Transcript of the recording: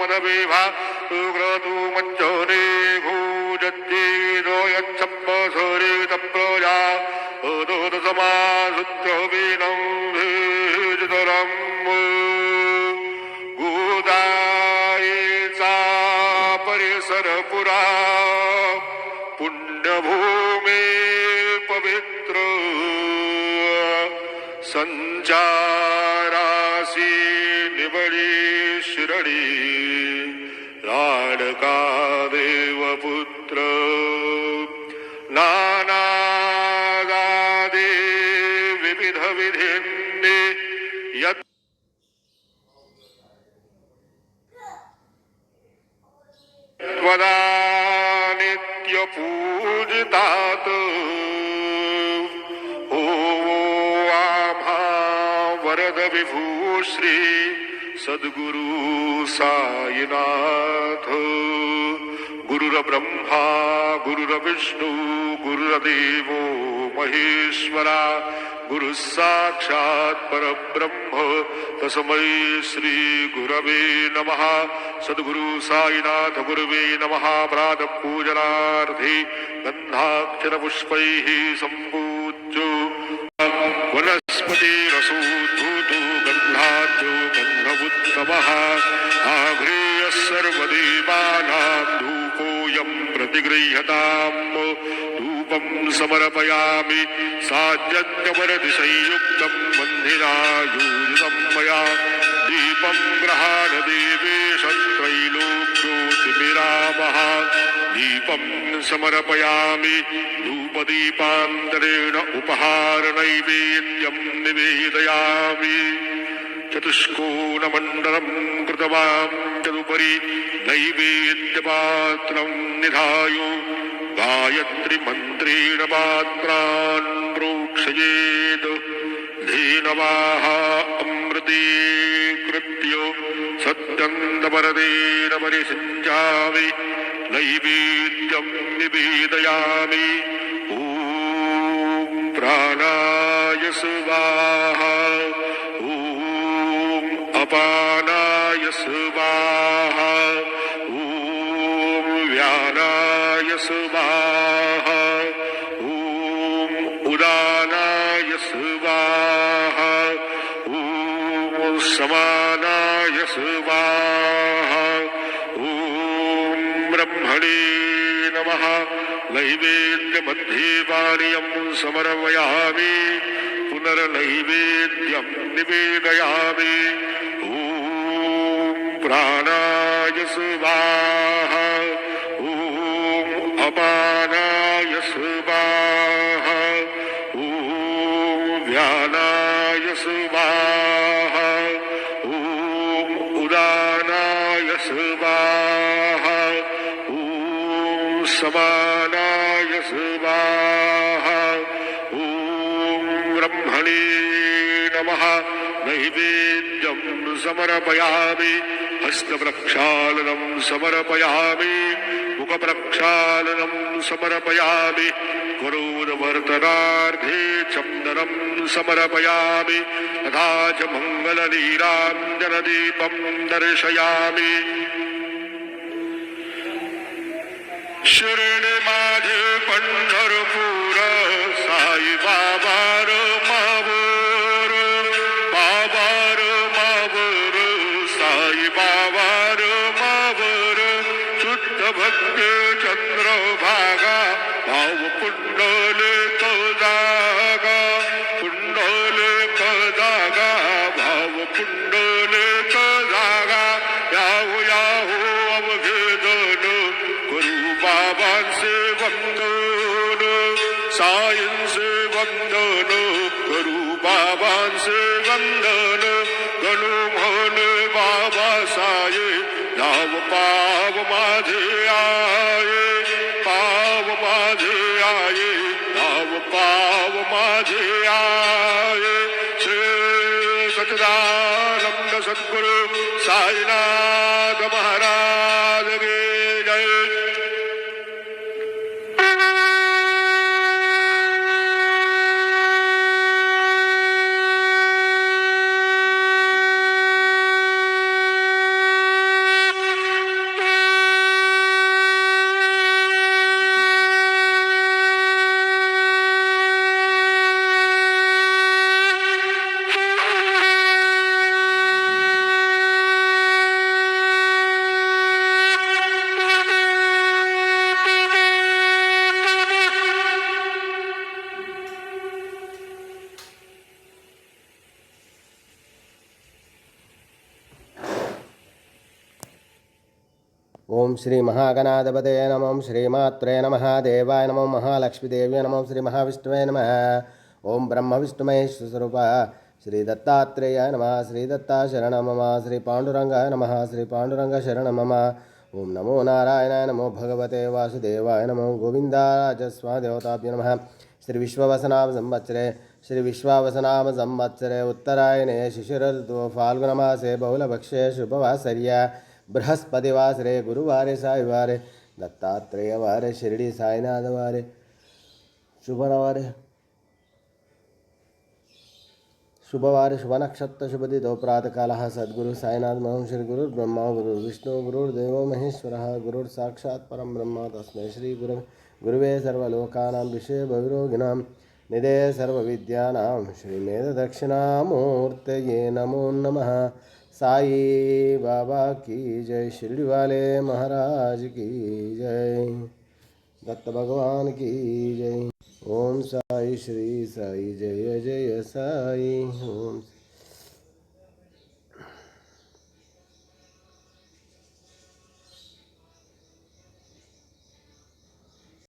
मनविभा सुक्रतु मच्चने भूजज्जीरो यच्छप्पसरितप्रजा उदोदसमासुत्रवीनं भेजतरम् गोदायेचा परिसरपुरा पुण्यभूमी पवित्र संचारासी निवडी शिरडी लाडका देवपुत्र नाना जाती विविध विधींनी यत् त्वदा नित्य पूजितात ओ आम्हा वरद विभू श्री सद्गुरु साईनाथ गुरुर्ब्रह्मा गुरुर्विष्णू गुरुर्देवो महेश्वरा गुरु साक्षात् परब्रह्म तस्मै श्री गुरवे नमः सद्गुरु साईनाथ गुरुवे नमः प्रातः पूजनार्थे गंधाक्षर पुष्पैः संपूज्य वनस्पति रसोद्भूतो गंधाद्यो गंधवुत्तमः आघ्रेय सर्वदेवानां धूपोऽयं प्रतिगृह्यताम् धूपं समर्पयामि साज्जन्यवरति संयुक्तं वह्निना मया दीपं गृहाण देवेश त्रैलोक्योतिमिरामः दीपं समर्पयामि धूपदीपान्तरेण उपहार नैवेद्यं निवेदयामि चतुष्कोणमण्डलं कृतवां तदुपरि नैवेद्यपात्रं निधाय गायत्रीमन्त्रेण पात्रान् प्रोक्षयेत् धेनवाः अमृतीकृत्य सत्यन्तपरदेन परिषिञ्चामि नैवेद्यं निवेदयामि ॐ प्राणाय स्वाहा ॐ अपानाय स्वाहा ॐ व्यानाय स्वाहा ॐ उदानाय स्वाहा ॐ समानाय स्वाहा ॐ ब्रह्मणे नमः नैवेद्यमध्ये पानीयं समर्पयामि पुनर्नैवेद्यं निवेदयामि ॐ प्राणाय स्वाहा ॐ अपानाय स्वाहा ॐ व्यानाय स्वाहा ॐ उदानाय स्वाहा ॐ समानाय स्वाहा ॐ ब्रह्मणे नमः नैवेद्यं समर्पयामि हस्तप्रक्षालनं समर्पयामि मुखप्रक्षालनं समर्पयामि करोदवर्तनार्थे चन्दनं समर्पयामि तथा च मङ्गलनीराञ्जनदीपं दर्शयामि शिर्डी माझे पंढरपूर साई बाबार मावर बाबार मावर साई बाबार मावर शुद्ध भक्ती चंद्रभागा भाव पुंडलिक जागा पुंडलिक जागा भाव पुंडलिक जागा याहू याहू अवघे जन करू बाबांचे वंदन साईंचे वंदन करू बाबांचे वंदन गणू म्हण बाबा साये नाव पाव माझे आये पाव माझे आये नाव पाव माझे आये श्री सच्चिदानंद सद्गुरु साईनाथ महाराज की जय। ओम श्री महागणाधिपते नमः श्रीमात्रे नमः देवाय नमः महालक्ष्मीदेव्यै नमः श्री महाविष्णुवे नमः ओम ब्रह्म विष्णुमहेश स्वरूप श्री दत्तात्रेयाय नमः श्री दत्ता शरण मम श्री पांडुरंगाय नमः श्री पांडुरंग शरण मम ओम नमो नारायणाय नमो भगवते वासुदेवाय नमो गोविंदाराजस्वा देवताभ्यो नमः श्री विश्ववसनाम संवत्सरे उत्तरायणे शिशिरऋतु फाल्गुनमासे बहुलभक्षे शुभवासर्या बृहस्पतिवासरे गुरुवारे साईवारे दत्तात्रेयवारे शिरडी साईनाथवारे शुभवारे शुभ नक्षत्र शुभदितो प्रातःकालः सद्गुरु साईनाथ महं श्री गुरुर्ब्रह्मा गुरुर्विष्णु गुरुर्देवो महेश्वरः गुरुर्साक्षात् परं ब्रह्म तस्मै श्री गुरुवे सर्वलोकानां विषये भविरोगिणां निधे सर्वविद्यानां श्रीमेधदक्षिणामूर्तये नमो नमः। साई बाबा की जय, शिरडी वाले महाराज की जय, दत्त भगवान की जय। ओम साई श्री साई जय जय साई। ओम